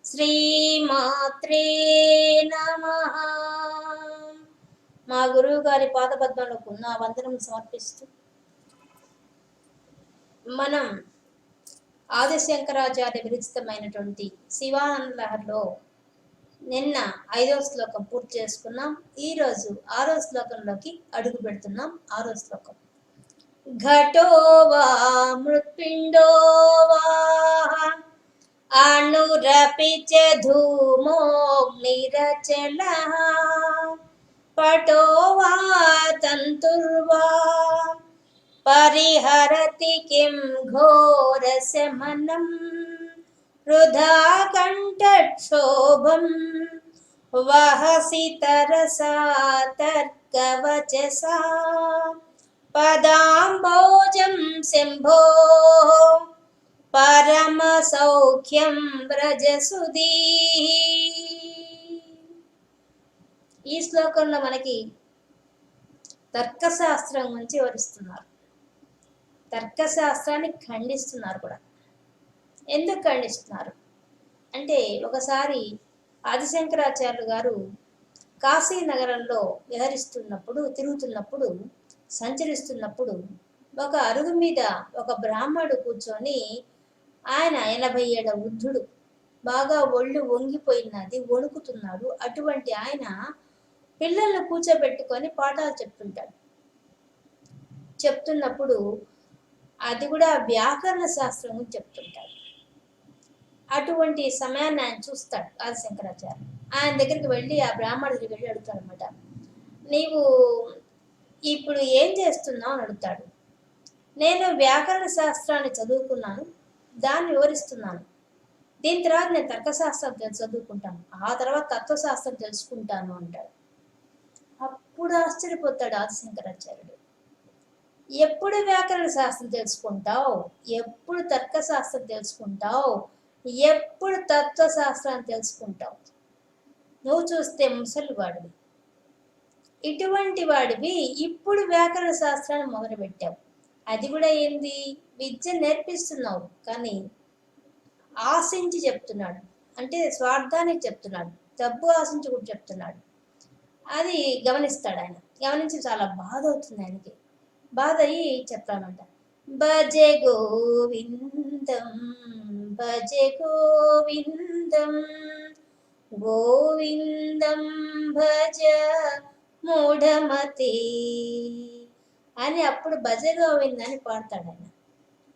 శ్రీమాత్రే నమః. మా గురువు గారి పాదపద్మలకు నా వందనం సమర్పిస్తూ మనం ఆదిశంకరాచార్య విరచితమైనటువంటి శివానంద లహరిలో నిన్న 5వ శ్లోకం పూర్తి చేసుకున్నాం. ఈరోజు 6వ శ్లోకంలోకి అడుగు పెడుతున్నాం. 6వ శ్లోకం. ఘటో వా మృత్పిండో వా అణురపి చ ధూమోగ్నిరచలః పటో వా తంతుర్వా పరిహరతి కిం ఘోరశమనం వృధా కంఠక్షోభం వహసి తరసా తర్కవచసా పదాంబోజం శంభో పరమ సౌఖ్యం వ్రజసుదీ. ఈ శ్లోకంలో మనకి తర్కశాస్త్రం గురించి వివరిస్తున్నారు. తర్కశాస్త్రాన్ని ఖండిస్తున్నారు కూడా. ఎందుకు ఖండిస్తున్నారు అంటే, ఒకసారి ఆదిశంకరాచార్యులు గారు కాశీ నగరంలో తిరుగుతున్నప్పుడు సంచరిస్తున్నప్పుడు ఒక అరుగు మీద ఒక బ్రాహ్మణుడు కూర్చొని, ఆయన 80 ఏళ్ల వృద్ధుడు, బాగా ఒళ్ళు వంగిపోయినది, వణుకుతున్నాడు. అటువంటి ఆయన పిల్లల్ని కూర్చోబెట్టుకొని పాఠాలు చెప్తున్నప్పుడు అది కూడా వ్యాకరణ శాస్త్రం గురించి చెప్తుంటాడు. అటువంటి సమయాన్ని ఆయన చూస్తాడు ఆదిశంకరాచార్య. ఆయన దగ్గరికి వెళ్ళి, ఆ బ్రాహ్మణుడి దగ్గరికి వెళ్ళి అడుగుతాడు అనమాట, నీవు ఇప్పుడు ఏం చేస్తున్నావు అని అడుగుతాడు. నేను వ్యాకరణ శాస్త్రాన్ని చదువుకున్నాను, దాన్ని వివరిస్తున్నాను. దీని తర్వాత నేను తర్కశాస్త్రం చదువుకుంటాను, ఆ తర్వాత తత్వశాస్త్రం తెలుసుకుంటాను అంటాడు. అప్పుడు ఆశ్చర్యపోతాడు ఆదిశంకరాచార్యుడు. ఎప్పుడు వ్యాకరణ శాస్త్రం తెలుసుకుంటావు, ఎప్పుడు తర్కశాస్త్రం తెలుసుకుంటావు, ఎప్పుడు తత్వశాస్త్రాన్ని తెలుసుకుంటావు? నువ్వు చూస్తే ముసలి వాడివి, ఇటువంటి వాడివి ఇప్పుడు వ్యాకరణ శాస్త్రాన్ని మొదలుపెట్టావు. అది కూడా ఏంది, విద్య నేర్పిస్తున్నావు కానీ ఆశించి చెప్తున్నాడు, అంటే స్వార్థానికి చెప్తున్నాడు, డబ్బు ఆశించి కూడా చెప్తున్నాడు. అది గమనిస్తాడు ఆయన. గమనించి చాలా బాధ అవుతుంది ఆయనకి. బాధ అయ్యి చెప్తామంట, భజే గోవిందం భజే గోవిందం గోవిందం భజ మూఢమతి అని అప్పుడు భజ గోవిందని పాడతాడు ఆయన.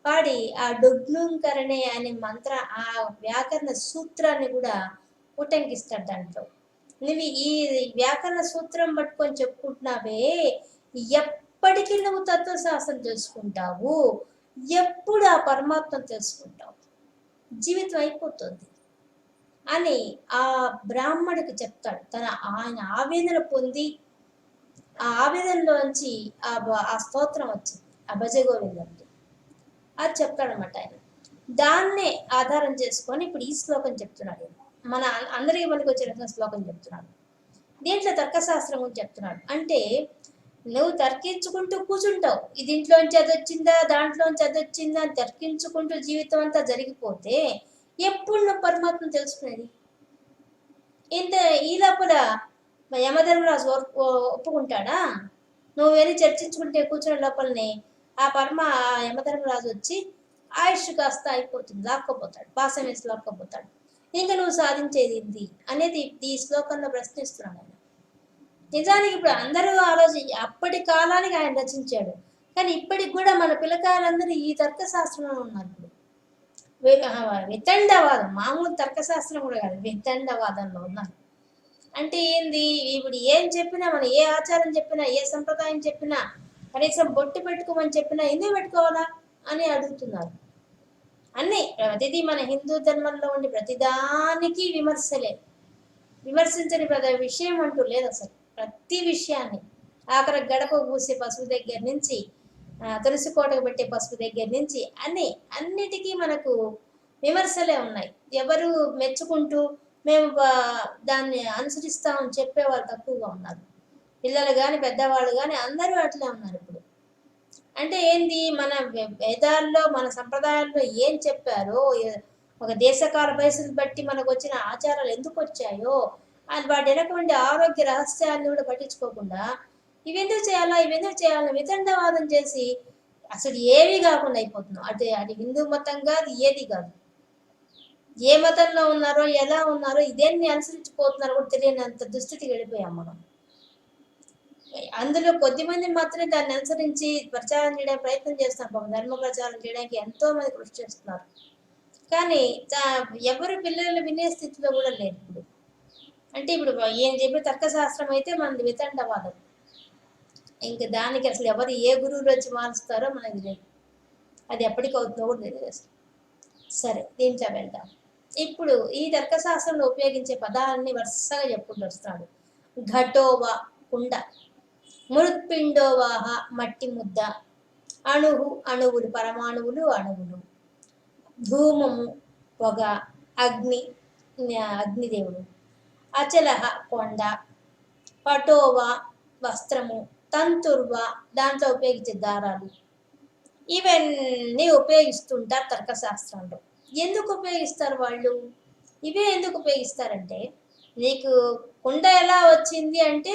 పాడి ఆ డుగ్నుంకరణే అనే మంత్ర, ఆ వ్యాకరణ సూత్రాన్ని కూడా ఉటంకిస్తాడు దాంట్లో. నువ్వు ఈ వ్యాకరణ సూత్రం పట్టుకొని చెప్పుకుంటున్నావే, ఎప్పటికీ నువ్వు తత్వశాస్త్రం తెలుసుకుంటావు, ఎప్పుడు ఆ పరమాత్మ తెలుసుకుంటావు, జీవితం అయిపోతుంది అని ఆ బ్రాహ్మడికి చెప్తాడు. ఆయన ఆవేదన పొంది, ఆ ఆవేదనలోంచి ఆ స్తోత్రం వచ్చింది, ఆ భజ గోవిందంతో. అది చెప్తాడనమాట ఆయన. దాన్నే ఆధారం చేసుకొని ఇప్పుడు ఈ శ్లోకం చెప్తున్నాడు. మన అందరికీ మనకి వచ్చిన శ్లోకం చెప్తున్నాడు. దీంట్లో తర్కశాస్త్రం గురించి చెప్తున్నాడు. అంటే నువ్వు తర్కించుకుంటూ కూర్చుంటావు, ఇది ఇంట్లోంచి అది వచ్చిందా, దాంట్లోంచి అది వచ్చిందా అని తర్కించుకుంటూ జీవితం అంతా జరిగిపోతే ఎప్పుడు నువ్వు పరమాత్మ తెలుసుకునేది? ఈ లోపల యమధర్మరాజు ఒప్పుకుంటాడా? నువ్వు వెళ్ళి చర్చించుకుంటే కూర్చునే లోపలనే ఆ యమధర్మరాజు వచ్చి ఆయుష్ కాస్త అయిపోతుంది, లాక్కపోతాడు, పాసం వేసి లాక్కపోతాడు. ఇంకా నువ్వు సాధించేది ఏంది అనేది ఈ శ్లోకంలో ప్రశ్నిస్తున్నాడు ఆయన. నిజానికి ఇప్పుడు అందరూ అప్పటి కాలానికి ఆయన రచించాడు, కానీ ఇప్పటికి కూడా మన పిల్లకాయలందరూ ఈ తర్కశాస్త్రంలో ఉన్నారు. ఇప్పుడు వితండవాదం, మామూలు తర్కశాస్త్రం కూడా కాదు, వితండవాదంలో ఉన్నారు. అంటే ఏంది, ఇప్పుడు ఏం చెప్పినా, మనం ఏ ఆచారం చెప్పినా, ఏ సంప్రదాయం చెప్పినా, కనీసం బొట్టు పెట్టుకోమని చెప్పినా ఎందుకు పెట్టుకోవాలా అని అడుగుతున్నారు. అన్నీ ప్రతిదీ మన హిందూ ధర్మంలో ఉండి ప్రతిదానికి విమర్శలే, విమర్శించని విషయం అంటూ లేదు అసలు. ప్రతి విషయాన్ని, ఆఖరి గడప పూసే పసుపు దగ్గర నుంచి, తులసి కోటకు పెట్టే పసుపు దగ్గర నుంచి అన్నిటికీ మనకు విమర్శలే ఉన్నాయి. ఎవరు మెచ్చుకుంటూ మేము దాన్ని అనుసరిస్తామని చెప్పేవాళ్ళు తక్కువగా ఉన్నారు. పిల్లలు కానీ పెద్దవాళ్ళు కానీ అందరూ అట్లే ఉన్నారు ఇప్పుడు. అంటే ఏంది, మన వేదాల్లో మన సంప్రదాయాల్లో ఏం చెప్పారో, ఒక దేశకాల పరిస్థితిని బట్టి మనకు వచ్చిన ఆచారాలు ఎందుకు వచ్చాయో అని వాటి వెనటువంటి ఆరోగ్య రహస్యాన్ని కూడా పట్టించుకోకుండా ఇవెందుకు చేయాలా ఇవెందుకు చేయాలని వితండవాదం చేసి అసలు ఏవి కాకుండా అయిపోతున్నాం. అది హిందూ మతం కాదు, ఏది కాదు. ఏ మతంలో ఉన్నారో ఎలా ఉన్నారో ఇదేన్ని అనుసరించిపోతున్నారో కూడా తెలియనంత దుస్థితికి వెళ్ళిపోయాం మనం. అందులో కొద్దిమంది మాత్రమే దాన్ని అనుసరించి ప్రచారం చేయడానికి ప్రయత్నం చేస్తున్నారు. ధర్మ ప్రచారం చేయడానికి ఎంతో మంది కృషి చేస్తున్నారు. కానీ ఎవరు పిల్లలు వినే స్థితిలో కూడా లేరు ఇప్పుడు. అంటే ఇప్పుడు ఏం చెప్పే తర్కశాస్త్రం అయితే మనది వితండవాదం. ఇంక దానికి అసలు ఎవరు ఏ గురువులు వచ్చి మారుస్తారో మనకి తెలియదు. అది ఎప్పటికి అవుతుందో కూడా తెలియదు. సరే, దీంట్లో వెళ్దాం. ఇప్పుడు ఈ తర్కశాస్త్రంలో ఉపయోగించే పదాలన్నీ వరుసగా చెప్పుకుంటూ వస్తున్నాడు. ఘటోవా కుండ, మృత్పిండోవాహ మట్టి ముద్ద, అణువు అణువులు పరమాణువులు అణువులు, ధూమము పొగ, అగ్ని అగ్నిదేవుడు, అచలహ కొండ, పటోవా వస్త్రము, తంతుర్వ దాంట్లో ఉపయోగించే దారాలు, ఇవన్నీ ఉపయోగిస్తుంటారు తర్కశాస్త్రంలో. ఎందుకు ఉపయోగిస్తారు వాళ్ళు? ఇవే ఎందుకు ఉపయోగిస్తారంటే, నీకు కుండ ఎలా వచ్చింది అంటే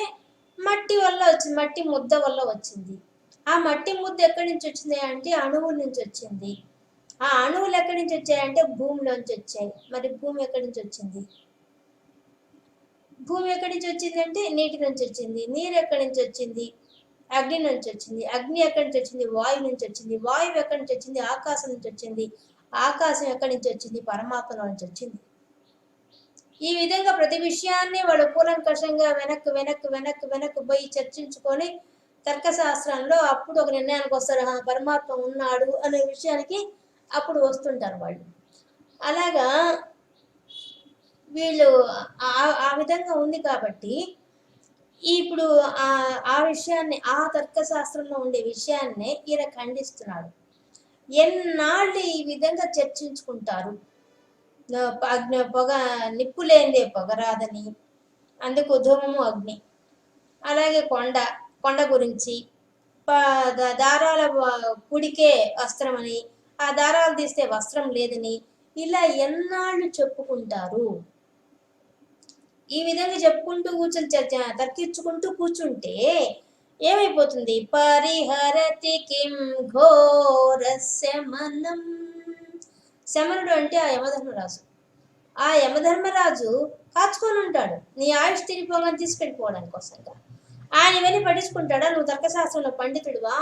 మట్టి వల్ల వచ్చింది, మట్టి ముద్ద వల్ల వచ్చింది. ఆ మట్టి ముద్ద ఎక్కడి నుంచి వచ్చింది అంటే అణువుల నుంచి వచ్చింది. ఆ అణువులు ఎక్కడి నుంచి వచ్చాయంటే భూమిలోంచి వచ్చాయి. మరి భూమి ఎక్కడి నుంచి వచ్చింది? భూమి ఎక్కడి నుంచి వచ్చింది అంటే నీటి నుంచి వచ్చింది. నీరు ఎక్కడి నుంచి వచ్చింది? అగ్ని నుంచి వచ్చింది. అగ్ని ఎక్కడి నుంచి వచ్చింది? వాయువు నుంచి వచ్చింది. వాయువు ఎక్కడి నుంచి వచ్చింది? ఆకాశం నుంచి వచ్చింది. ఆకాశం ఎక్కడి నుంచి వచ్చింది? పరమాత్మ నుంచి వచ్చింది. ఈ విధంగా ప్రతి విషయాన్ని వాళ్ళు కూలంకషంగా వెనక్కి వెనక్కి వెనక్కి వెనక్కి పోయి చర్చించుకొని తర్కశాస్త్రంలో అప్పుడు ఒక నిర్ణయానికి వస్తారు. పరమాత్మ ఉన్నాడు అనే విషయానికి అప్పుడు వస్తుంటారు వాళ్ళు. అలాగా వీళ్ళు ఆ విధంగా ఉంది కాబట్టి ఇప్పుడు ఆ విషయాన్ని, ఆ తర్కశాస్త్రంలో ఉండే విషయాన్నే ఈయన ఖండిస్తున్నాడు. ఎన్నాళ్ళు ఈ విధంగా చర్చించుకుంటారు? పొగ నిప్పు లేనిదే పొగ రాదని, అందుకు ధూమము అగ్ని. అలాగే కొండ గురించి దారాల కుడికే వస్త్రం అని, ఆ దారాలు తీస్తే వస్త్రం లేదని, ఇలా ఎన్నాళ్ళు చెప్పుకుంటారు? ఈ విధంగా చెప్పుకుంటూ కూర్చొని తర్కించుకుంటూ కూర్చుంటే ఏమైపోతుంది? పరిహరతి కిం ఘోర శమనం. శమనుడు అంటే ఆ యమధర్మరాజు. ఆ యమధర్మరాజు కాచుకొని ఉంటాడు నీ ఆయుష్ తిరిగిపోగానే తీసుకెళ్ళిపోవడానికి కోసంగా. ఆయన వెళ్ళి పట్టించుకుంటాడా? నువ్వు తర్కశాస్త్రంలో పండితుడివా,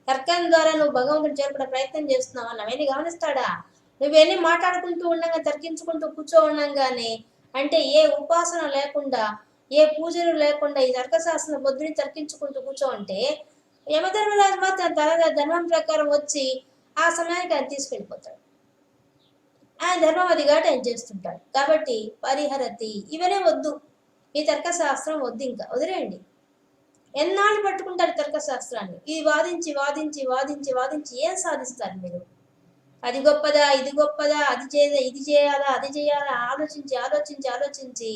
తర్కం ద్వారా నువ్వు భగవంతుని చేరుకునే ప్రయత్నం చేస్తున్నావా, నవేని గమనిస్తాడా? నువ్వెన్ని మాట్లాడుకుంటూ ఉండగా, తర్కించుకుంటూ కూర్చో ఉండగానే, అంటే ఏ ఉపాసన లేకుండా, ఏ పూజలు లేకుండా ఈ తర్కశాస్త్రం బొద్దుని తర్కించుకుంటూ కూర్చో అంటే యమధర్మరాజు మాత్రం తన ధర్మం ప్రకారం వచ్చి ఆ సమయానికి ఆయన తీసుకెళ్ళిపోతాడు. ఆయన ధర్మవది కాబట్టి ఆయన చేస్తుంటాడు. కాబట్టి పరిహరతి ఇవనే వద్దు, ఈ తర్కశాస్త్రం వద్దు, ఇంకా వదిలేయండి. ఎన్నాళ్ళు పట్టుకుంటారు తర్కశాస్త్రాన్ని? ఇది వాదించి వాదించి వాదించి వాదించి ఏం సాధిస్తారు మీరు? అది గొప్పదా, ఇది గొప్పదా, ఇది చేయాలా, అది చేయాలా, ఆలోచించి ఆలోచించి ఆలోచించి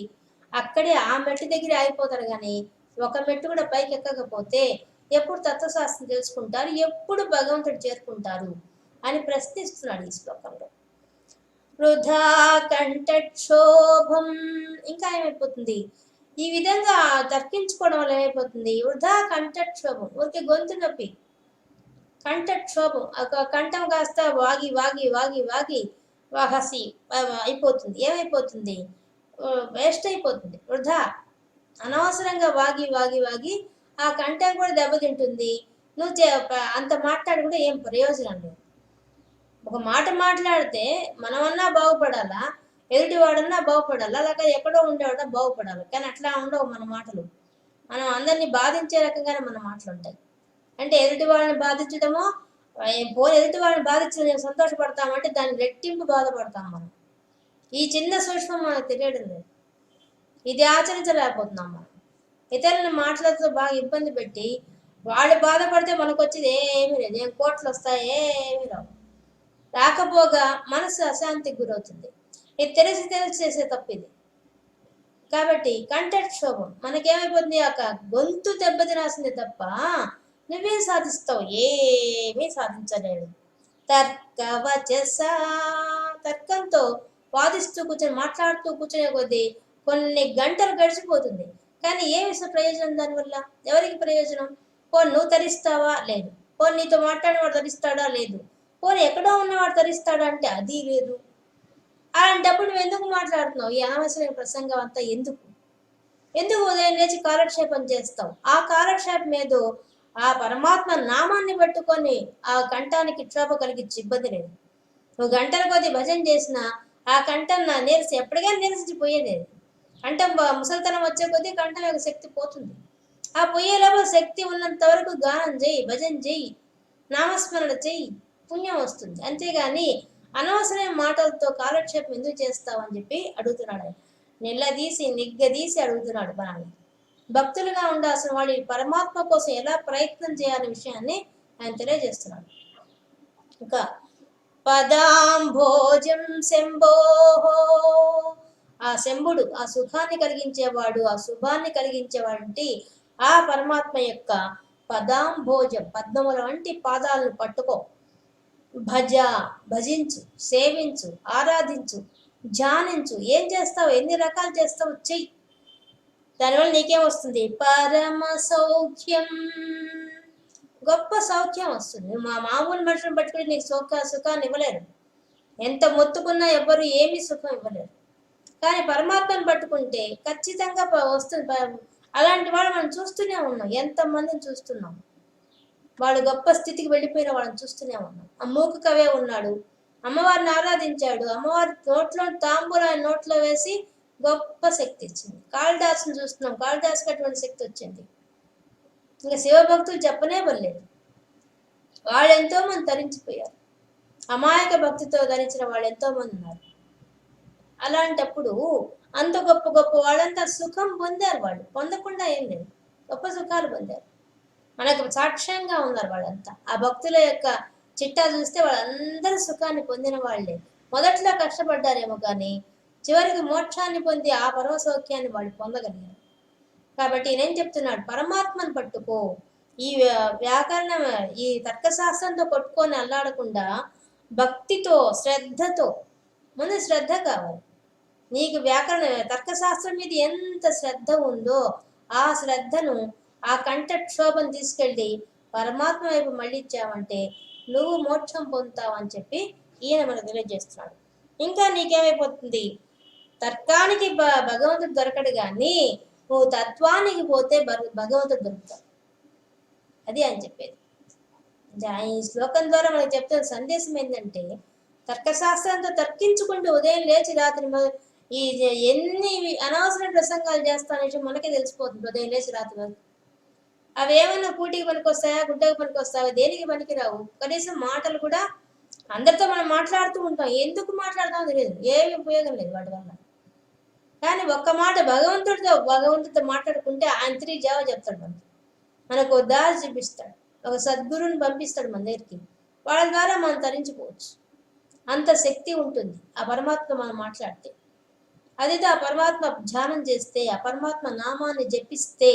అక్కడే ఆ మెట్టు దగ్గర ఆగిపోతారు. కానీ ఒక మెట్టు కూడా పైకి ఎక్కకపోతే ఎప్పుడు తత్వశాస్త్రం తెలుసుకుంటారు, ఎప్పుడు భగవంతుడు చేరుకుంటారు అని ప్రశ్నిస్తున్నాడు ఈ శ్లోకంలో. వృధా కంఠక్షోభం. ఇంకా ఏమైపోతుంది? ఈ విధంగా తర్కించుకోవడం వల్ల ఏమైపోతుంది? వృధా కంఠక్షోభం, ఊరికే గొంతు నొప్పి, కంఠక్షోభం. కంఠం కాస్త వాగి వాగి వాగి వాగి హసి అయిపోతుంది. ఏమైపోతుంది? వేస్ట్ అయిపోతుంది, వృధా, అనవసరంగా వాగి వాగి వాగి ఆ కంఠం కూడా దెబ్బతింటుంది. నువ్వు అంత మాట్లాడి కూడా ఏం ప్రయోజనం లేదు. ఒక మాట మాట్లాడితే మనమన్నా బాగుపడాలా, ఎదుటివాడన్నా బాగుపడాలా, లేక ఎక్కడో ఉండేవాడన్నా బాగుపడాలి. కానీ అట్లా ఉండవు మన మాటలు. మనం అందరినీ బాధించే రకంగానే మన మాటలు ఉంటాయి. అంటే ఎదుటి వాళ్ళని బాధించడమో, ఎదుటి వాళ్ళని బాధించడం సంతోషపడతామంటే దాన్ని రెట్టింపు బాధపడతాం మనం. ఈ చిన్న సూక్ష్మం మనకు తెలియడం లేదు. ఇది ఆచరించలేకపోతున్నాం మనం. ఇతరులను మాటలతో బాగా ఇబ్బంది పెట్టి వాళ్ళు బాధపడితే మనకు వచ్చేది ఏమీ లేదు. ఏం కోట్లు వస్తాయి? ఏమీ రావు. రాకపోగా మనసు అశాంతికి గురవుతుంది. ఇది తెలిసి చేసే తప్పు ఇది. కాబట్టి కంఠక్షోభం మనకేమైపోతుంది? గొంతు దెబ్బతినాల్సిందే తప్ప నువ్వేం సాధిస్తావు? ఏమీ సాధించలేడు. తర్కవచస, తర్కంతో వాదిస్తూ కూర్చొని మాట్లాడుతూ కూర్చునే కొద్దీ కొన్ని గంటలు గడిచిపోతుంది. కానీ ఏమి ప్రయోజనం దానివల్ల? ఎవరికి ప్రయోజనం? పోనీ నువ్వు తరిస్తావా? లేదు. పోనీ నీతో మాట్లాడినవాడు తరిస్తాడా? లేదు. పోనీ ఎక్కడో ఉన్నవాడు తరిస్తాడా అంటే అది లేదు. అలాంటప్పుడు నువ్వు ఎందుకు మాట్లాడుతున్నావు? ఈ అనవసరమైన ప్రసంగం అంతా ఎందుకు? ఎందుకు ఉదయం లేచి కాలక్షేపం చేస్తావు? ఆ కాలక్షేపం ఏదో ఆ పరమాత్మ నామాన్ని పట్టుకొని ఆ కంఠానికి క్షోభ కలిగించి ఇబ్బంది లేదు. నువ్వు గంటల కొద్ది భజన చేసినా ఆ కంఠం నీరసి ఎప్పటికైనా నిరసించిపోయేది. కంఠం ముసలితనం వచ్చే కొద్దీ కంఠం యొక్క శక్తి పోతుంది. ఆ పోయే లోపల శక్తి ఉన్నంత వరకు గానం చేయి, భజన చేయి, నామస్మరణ చెయ్యి, పుణ్యం వస్తుంది. అంతేగాని అనవసరమైన మాటలతో కాలక్షేపం ఎందుకు చేస్తావు అని చెప్పి అడుగుతున్నాడు ఆయన. నిల్లదీసి నిగ్గదీసి అడుగుతున్నాడు మనల్ని. భక్తులుగా ఉండాల్సిన వాళ్ళు పరమాత్మ కోసం ఎలా ప్రయత్నం చేయాలనే విషయాన్ని ఆయన తెలియజేస్తున్నాడు. ఇంకా పదాంభోజం శంభోహో, ఆ శంభుడు ఆ సుఖాన్ని కలిగించేవాడు, ఆ శుభాన్ని కలిగించేవాడి ఆ పరమాత్మ యొక్క పదాంభోజం, పద్మముల వంటి పాదాలను పట్టుకో, భజించు, సేవించు, ఆరాధించు, ధ్యానించు. ఏం చేస్తావు? ఎన్ని రకాలు చేస్తావు? చెయ్యి. దానివల్ల నీకేం వస్తుంది? పరమ సౌఖ్యం, గొప్ప సౌఖ్యం వస్తుంది. మామూలు మనుషులను పట్టుకుని నీకు సుఖాన్ని ఇవ్వలేరు. ఎంత మొత్తుకున్నా ఎవ్వరు ఏమీ సుఖం ఇవ్వలేరు. కానీ పరమాత్మను పట్టుకుంటే ఖచ్చితంగా వస్తుంది. అలాంటి వాళ్ళు మనం చూస్తూనే ఉన్నాం, ఎంతమందిని చూస్తున్నాం. వాడు గొప్ప స్థితికి వెళ్ళిపోయిన వాళ్ళని చూస్తూనే ఉన్నాం. ఆ మూక కవే ఉన్నాడు, అమ్మవారిని ఆరాధించాడు, అమ్మవారి నోట్లో తాంబూలాన్ని నోట్లో వేసి గొప్ప శక్తి ఇచ్చింది. కాళిదాసుని చూస్తున్నాం, కాళిదాసుకి అటువంటి శక్తి వచ్చింది. ఇంకా శివభక్తులు చెప్పనే పర్లేదు. వాళ్ళు ఎంతో మంది తరించిపోయారు. అమాయక భక్తితో ధరించిన వాళ్ళు ఎంతో మంది ఉన్నారు. అలాంటప్పుడు అంత గొప్ప గొప్ప వాళ్ళంతా సుఖం పొందారు. వాళ్ళు పొందకుండా ఏం లేదు, గొప్ప సుఖాలు పొందారు. మనకు సాక్ష్యంగా ఉన్నారు వాళ్ళంతా. ఆ భక్తుల యొక్క చిట్టా చూస్తే వాళ్ళందరూ సుఖాన్ని పొందిన వాళ్ళే. మొదట్లో కష్టపడ్డారేమో కానీ చివరికి మోక్షాన్ని పొంది ఆ పరమ సౌఖ్యాన్ని వాళ్ళు పొందగలిగారు. కాబట్టి నేనేం చెప్తున్నాడు? పరమాత్మను పట్టుకో. ఈ వ్యాకరణం, ఈ తర్కశాస్త్రంతో కొట్టుకొని అల్లాడకుండా భక్తితో, శ్రద్ధతో, ముందు శ్రద్ధ కావాలి నీకు. తర్కశాస్త్రం మీద ఎంత శ్రద్ధ ఉందో ఆ శ్రద్ధను, ఆ కంఠక్షోభను తీసుకెళ్ళి పరమాత్మ వైపు మళ్ళించావంటే నువ్వు మోక్షం పొందుతావు అని చెప్పి ఈయన మనకు తెలియజేస్తున్నాడు. ఇంకా నీకేమైపోతుంది? తర్కానికి భగవంతుడు దొరకడు కానీ నువ్వు తత్వానికి పోతే భగవంతుడు దొరుకుతాడు. అది ఆయన చెప్పేది. ఈ శ్లోకం ద్వారా మనకు చెప్తున్న సందేశం ఏంటంటే, తర్కశాస్త్రంతో తర్కించుకుంటూ ఉదయం లేచి రాత్రి ఈ ఎన్ని అనవసర ప్రసంగాలు చేస్తానే మనకే తెలిసిపోతుంది. ఉదయం లేచి రాత్రి వరకు అవి ఏమన్నా కూటికి పనికొస్తాయా, గుడ్డకు పనికొస్తాయా? దేనికి పనికిరావు. కనీసం మాటలు కూడా అందరితో మనం మాట్లాడుతూ ఉంటాం, ఎందుకు మాట్లాడతామో తెలియదు, ఏమి ఉపయోగం లేదు వాటి వల్ల. కానీ ఒక్క మాట భగవంతుడితో మాట్లాడుకుంటే ఆయన తిరిగి జవాబు చెప్తాడు. మనకు దారి చూపిస్తాడు, ఒక సద్గురుని పంపిస్తాడు మన దగ్గరికి. వాళ్ళ ద్వారా మనం తరించుకోవచ్చు. అంత శక్తి ఉంటుంది ఆ పరమాత్మ మనం మాట్లాడితే. అదితో ఆ పరమాత్మ ధ్యానం చేస్తే, ఆ పరమాత్మ నామాన్ని జపిస్తే,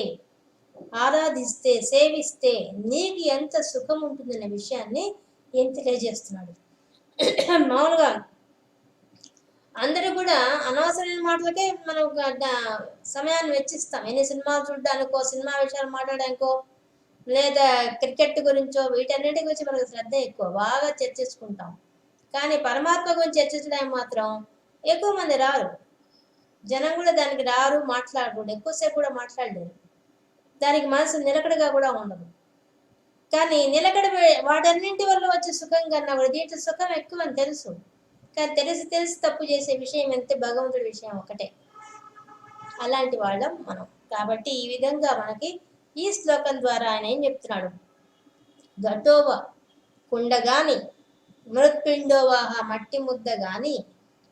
ఆరాధిస్తే, సేవిస్తే నీకు ఎంత సుఖం ఉంటుందనే విషయాన్ని ఏం తెలియజేస్తున్నాడు. మామూలుగా అందరూ కూడా అనవసరమైన మాటలకే మనం సమయాన్ని వెచ్చిస్తాం. ఎన్ని సినిమాలు చూడడానికో, సినిమా విషయాలు మాట్లాడడానికో, లేదా క్రికెట్ గురించో, వీటన్నిటి గురించి మనకు శ్రద్ధ ఎక్కువ, బాగా చర్చించుకుంటాం. కానీ పరమాత్మ గురించి చర్చించడానికి మాత్రం ఎక్కువ మంది రారు. జనం కూడా దానికి రారు, మాట్లాడకూడదు, ఎక్కువసేపు కూడా మాట్లాడలేరు. దానికి మనసు నిలకడగా కూడా ఉండదు. కానీ నిలకడ వాటన్నింటి వల్ల వచ్చే సుఖం కన్నా కూడా దీంట్లో సుఖం ఎక్కువ అని తెలుసు. కానీ తెలిసి తప్పు చేసే విషయం ఎంత భగవంతుడి విషయం ఒకటే. అలాంటి వాళ్ళం మనం. కాబట్టి ఈ విధంగా మనకి ఈ శ్లోకం ద్వారా ఆయన ఏం చెప్తున్నాడు? ఘటోవ కుండ గాని, మృత్పిండోవాహ మట్టి ముద్ద గాని,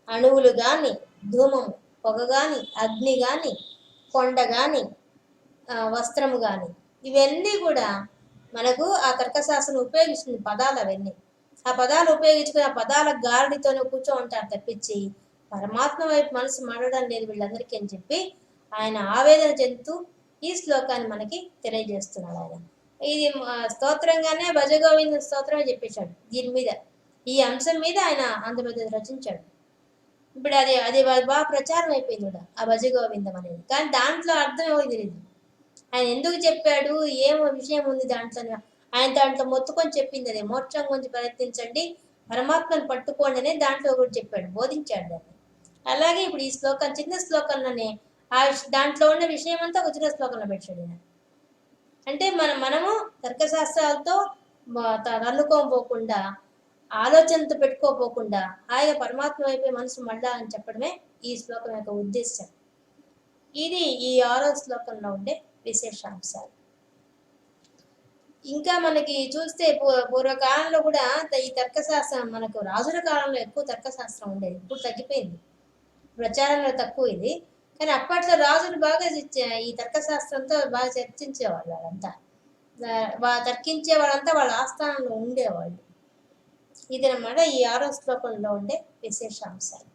అణువులు గాని, ధూమము పొగ గాని, అగ్ని గాని, కొండ గాని, వస్త్రము గాని, ఇవన్నీ కూడా మనకు ఆ తర్కశాస్త్రం ఉపయోగిస్తుంది. పదాలు అవన్నీ ఆ పదాలు ఉపయోగించుకుని ఆ పదాల గారడితోనే కూర్చో ఉంటారు తప్పించి పరమాత్మ వైపు మనసు మడడం లేదు వీళ్ళందరికీ అని చెప్పి ఆయన ఆవేదన చెందుతూ ఈ శ్లోకాన్ని మనకి తెలియజేస్తున్నాడు. ఆయన ఇది స్తోత్రంగానే భజగోవింద స్తోత్రమే చెప్పేశాడు. దీని మీద, ఈ అంశం మీద ఆయన అంత పెద్ద రచించాడు. ఇప్పుడు అది బాగా ప్రచారం అయిపోయింది కూడా ఆ భజ గోవిందం అనేది. కానీ దాంట్లో అర్థం ఎవరికి తెలియదు. ఆయన ఎందుకు చెప్పాడు, ఏం విషయం ఉంది దాంట్లో, ఆయన దాంట్లో మొత్తుకొని చెప్పింది అదే, మోక్షం గురించి ప్రయత్నించండి, పరమాత్మను పట్టుకోండి అనే దాంట్లో కూడా చెప్పాడు, బోధించాడు దాన్ని. అలాగే ఇప్పుడు ఈ శ్లోకం, చిన్న శ్లోకంలోనే ఆ దాంట్లో ఉన్న విషయం అంతా ఒక చిన్న శ్లోకంలో పెట్టాడు ఆయన. అంటే మనము తర్కశాస్త్రాలతో తన్నుకోపోకుండా, ఆలోచనతో పెట్టుకోపోకుండా హాయిగా పరమాత్మ వైపే మనసు మళ్ళా అని చెప్పడమే ఈ శ్లోకం యొక్క ఉద్దేశం. ఇది ఈ 6వ శ్లోకంలో ఉండే విశేషాంశాలు. ఇంకా మనకి చూస్తే పూర్వకాలంలో కూడా ఈ తర్కశాస్త్రం, మనకు రాజుల కాలంలో ఎక్కువ తర్కశాస్త్రం ఉండేది, ఇప్పుడు తగ్గిపోయింది, ప్రచారంలో తక్కువ ఇది. కానీ అప్పట్లో రాజులు బాగా ఈ తర్కశాస్త్రంతో బాగా చర్చించేవాళ్ళు. వాళ్ళంతా తర్కించే వాళ్ళంతా వాళ్ళ ఆస్థానంలో ఉండేవాళ్ళు. ఇదనమాట ఈ 6వ శ్లోకంలో ఉండే విశేషాంశాలు.